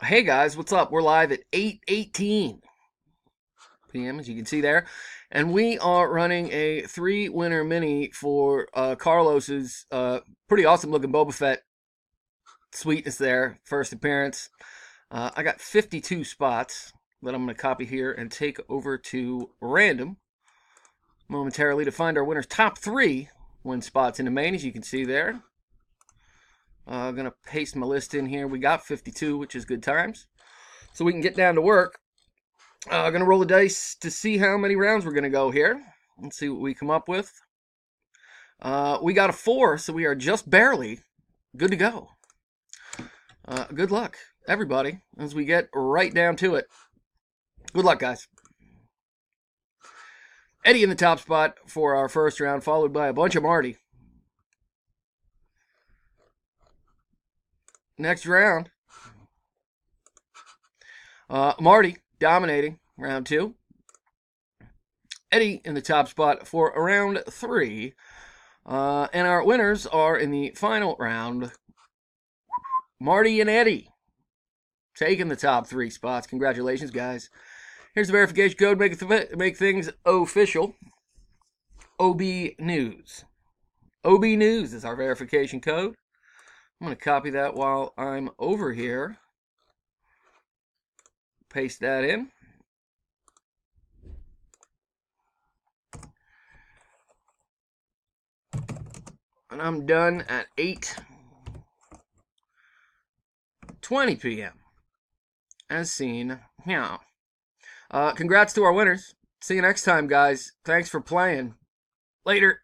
Hey guys, what's up? We're live at 8:18 p.m. as you can see there, and we are running a three-winner mini for Carlos's pretty awesome looking Boba Fett sweetness there, first appearance. I got 52 spots that I'm going to copy here and take over to random momentarily to find our winner's top three win spots in the main, as you can see there. I'm going to paste my list in here. We got 52, which is good times. So we can get down to work. Going to roll the dice to see how many rounds we're going to go here. Let's see what we come up with. We got a 4, so we are just barely good to go. Good luck, everybody, as we get right down to it. Good luck, guys. Eddie in the top spot for our first round, followed by a bunch of Marty. Next round, Marty dominating round 2. Eddie in the top spot for round 3. And our winners are in the final round, Marty and Eddie taking the top 3 spots. Congratulations, guys. Here's the verification code. Make things official. OB News. OB News is our verification code. I'm going to copy that while I'm over here. Paste that in. And I'm done at 8:20 p.m. as seen here. Congrats to our winners. See you next time, guys. Thanks for playing. Later.